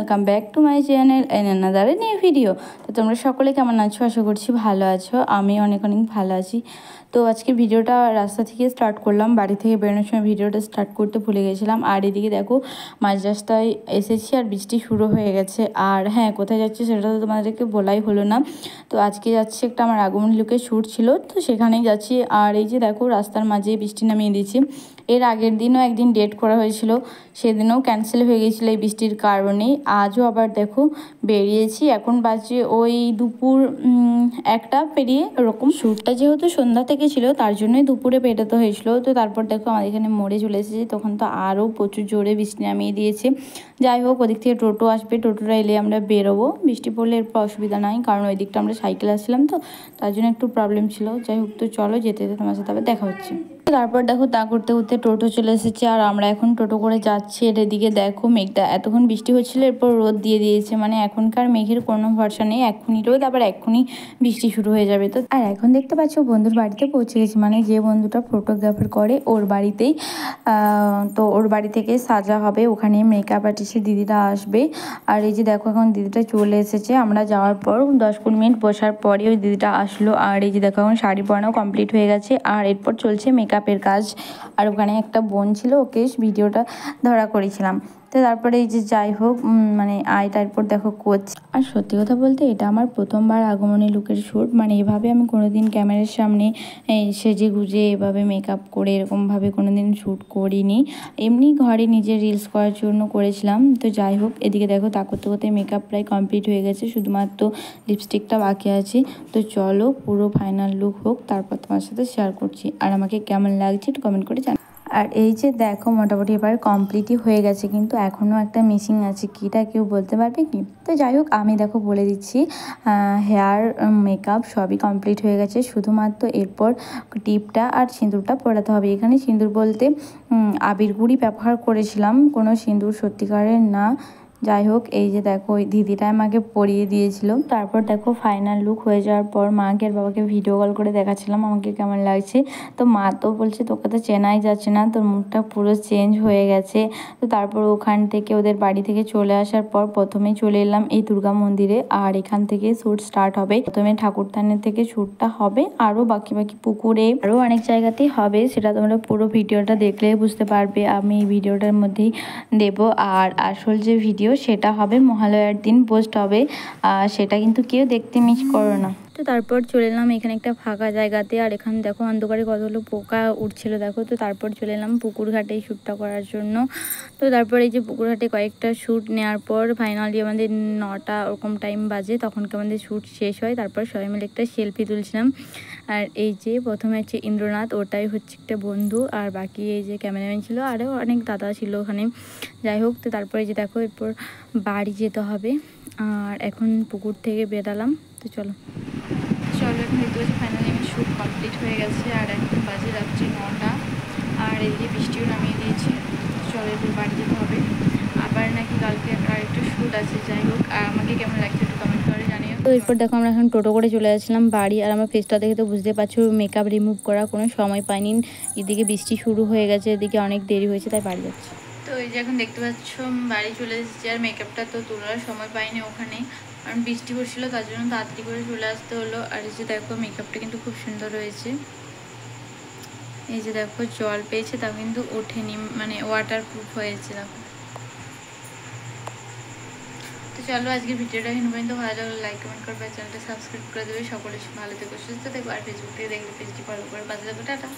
Welcome back to my channel and another new video. তো তোমরা সকলে কেমন আছো? আশা করছি ভালো আছো। আমি অনেক ভালো আছি। তো আজকে ভিডিওটা রাস্তা থেকে স্টার্ট করলাম, বাড়ি থেকে বেরোনোর সময় ভিডিওটা স্টার্ট করতে ভুলে গেছিলাম। আর এদিকে দেখো মাঝ রাস্তায় এসেছি আর বৃষ্টি শুরু হয়ে গেছে। আর হ্যাঁ, কোথায় যাচ্ছি সেটা তো তোমাদেরকে বলাই হলো না। তো আজকে যাচ্ছি, একটা আমার আগমনী লুকের শ্যুট ছিল, তো সেখানেই যাচ্ছি। আর এই যে দেখো রাস্তার মাঝে বৃষ্টি নামিয়ে দিয়েছি। এর আগের দিনও একদিন ডেট করা হয়েছিল, সেদিনও ক্যান্সেল হয়ে গেছিলো এই বৃষ্টির কারণে। আজও আবার দেখো বেরিয়েছি, এখন বাজে ওই দুপুর 1টা পেরিয়ে ওরকম। শ্যুটটা যেহেতু সন্ধ্যা থেকে ছিল তার জন্যই দুপুরে বেরোতে হয়েছিল। তো তারপর দেখো আমাদের এখানে মোড়ে চলে এসেছি, তখন তো আরও প্রচুর জোরে বৃষ্টি নামিয়ে দিয়েছে। যাই হোক, ওদিক থেকে টোটো আসবে, টোটোটা এলে আমরা বেরোবো। বৃষ্টি পড়লে এরপর অসুবিধা নাই, কারণ ওই দিকটা আমরা সাইকেল আসছিলাম, তো তার জন্য একটু প্রবলেম ছিল। যাই হোক, তো চলো যেতে যেতে তোমার সাথে আবার দেখা হচ্ছে। তারপর দেখো তা করতে করতে টোটো চলে এসেছে, আর আমরা এখন টোটো করে যাচ্ছি। এর এদিকে দেখো মেঘটা, এতক্ষণ বৃষ্টি হচ্ছিল, এরপর রোদ দিয়ে দিয়েছে। মানে এখনকার মেঘের কোনো ভরসা নেই, এক্ষুনি রোদ আবার এক্ষুনি বৃষ্টি শুরু হয়ে যাবে। তো আর এখন দেখতে পাচ্ছ বন্ধুর বাড়িতে পৌঁছে গেছি, মানে যে বন্ধুটা ফটোগ্রাফার করে ওর বাড়িতেই। তো ওর বাড়ি থেকে সাজা হবে, ওখানে মেকআপ আর্টিস্টের দিদিরা আসবে। আর এই যে দেখো এখন দিদিটা চলে এসেছে, আমরা যাওয়ার পর 10-15 মিনিট বসার পরে ওই দিদিটা আসলো। আর এই যে দেখো এখন শাড়ি পরানো কমপ্লিট হয়ে গেছে, আর এরপর চলছে মেকআপের কাজ। আর ওখানে একটা বোন ছিল, ওকে ভিডিওটা ধরা করেছিলাম। তো তারপরে এই যে যাই হোক, মানে তারপর দেখো কোচ। আর সত্যি কথা বলতে এটা আমার প্রথমবার আগমনী লুকের শ্যুট। মানে এভাবে আমি কোনোদিন ক্যামেরার সামনে সেজে গুজে এভাবে মেকআপ করে এরকমভাবে কোনোদিন শ্যুট করিনি। এমনি ঘরে নিজে রিলস করার জন্য করেছিলাম। তো যাই হোক, এদিকে দেখো তা করতে করতে মেকআপ প্রায় কমপ্লিট হয়ে গেছে, শুধুমাত্র লিপস্টিকটা বাকি আছে। তো চলো পুরো ফাইনাল লুক হোক, তারপর তোমার সাথে শেয়ার করছি। আর আমাকে কেমন লাগছে একটু কমেন্ট করে জানাও। আর এই যে দেখো মোটামুটি এবার কমপ্লিটই হয়ে গেছে, কিন্তু এখনও একটা মিসিং আছে, কিটা কেউ বলতে পারবে কি? তো যাই হোক, আমি দেখো বলে দিচ্ছি, হেয়ার মেকআপ সবই কমপ্লিট হয়ে গেছে, শুধুমাত্র এরপর টিপটা আর সিঁদুরটা পরাতে হবে। এখানে সিঁদুর বলতে আবির গুঁড়ি ব্যবহার করেছিলাম, কোনো সিঁদুর সত্যিকারের না। যাই হোক, এই যে দেখো ওই দিদিটা আমাকে পরিয়ে দিয়েছিল। তারপর দেখো ফাইনাল লুক হয়ে যাওয়ার পর মাকে আর বাবাকে ভিডিও কল করে দেখাচ্ছিলাম আমাকে কেমন লাগছে। তো মা তো বলছে তোকে তো চেনাই যাচ্ছে না, তোর মুখটা পুরো চেঞ্জ হয়ে গেছে। তো তারপর ওখান থেকে ওদের বাড়ি থেকে চলে আসার পর প্রথমেই চলে এলাম এই দুর্গা মন্দিরে। আর এখান থেকে শ্যুট স্টার্ট হবে, প্রথমে ঠাকুরথানের থেকে শ্যুটটা হবে, আরও বাকি পুকুরে আরও অনেক জায়গাতেই হবে, সেটা তোমরা পুরো ভিডিওটা দেখলে বুঝতে পারবে। আমি এই ভিডিওটার মধ্যেই দেব। আর আসল যে ভিডিও সেটা হবে মহালয়ার দিন পোস্ট হবে, সেটা কিন্তু কেউ দেখতে মিস করো না। তো তারপর চলে এলাম এখানে একটা ফাঁকা জায়গাতে, আর এখানে দেখো অন্ধকারে কতগুলো পোকা উঠছিল দেখো। তো তারপর চলে এলাম পুকুর ঘাটে শ্যুটটা করার জন্য। তো তারপর এই যে পুকুর ঘাটে কয়েকটা শ্যুট নেওয়ার পর ফাইনালি আমাদের 9টা ওরকম টাইম বাজে, তখনকে আমাদের শ্যুট শেষ হয়। তারপর সবাই মিলে একটা সেলফি তুলছিলাম। আর এই যে প্রথমে হচ্ছে ইন্দ্রনাথ, ওটাই হচ্ছে একটা বন্ধু, আর বাকি এই যে ক্যামেরাম্যান ছিল, আরও অনেক দাদা ছিল ওখানে। যাই হোক, তো তারপরে যে দেখো এরপর বাড়ি যেতে হবে, আর এখন পুকুর থেকে বেরালাম। তো চলো এখন দেখতে পাচ্ছি ফাইনালি আমার শ্যুট কমপ্লিট হয়ে গেছে, আর এখন বাজে রাত্রি 9টা, আর এদিকে বৃষ্টিও নামিয়ে দিয়েছে। চলো এরপর বাড়ি যেতে হবে, আবার নাকি কালকে আরেকটা শ্যুট আছে। যাই হোক, আমাকে কেমন লাগছে একটু কমেন্ট করে জানিও। তো এরপর দেখো আমরা এখন টোটো করে চলে আসলাম বাড়ি, আর আমার ফেসটা দেখে তো বুঝতে পারছো মেকআপ রিমুভ করার কোনো সময় পাইনি। এদিকে বৃষ্টি শুরু হয়ে গেছে, এদিকে অনেক দেরি হয়েছে, তাই বাড়ি যাচ্ছি। তো এই যে এখন দেখতে পাচ্ছ বাড়ি চলে এসেছি, আর মেকআপটা তো তোলার সময় পাইনি ওখানে, কারণ বৃষ্টি পড়ছিল, তার জন্য তাড়াতাড়ি করে চলে আসতে হলো। আর এই যে দেখো মেকআপটা কিন্তু খুব সুন্দর হয়েছে। এই যে দেখো জল পেয়েছে, তা কিন্তু ওঠেনি, মানে ওয়াটার প্রুফ হয়েছে দেখো। তো চলো আজকে ভিডিওটা এখানে পর্যন্ত ভালো লাগলে লাইক কমেন্ট করবে, চ্যানেলটা সাবস্ক্রাইব করে দেবে। সকলে ভালো থেকো, সুস্থ থেকো, আর ফেসবুক থেকে দেখলে পেজটি ফলো করে পাশে থাকো। টাটা।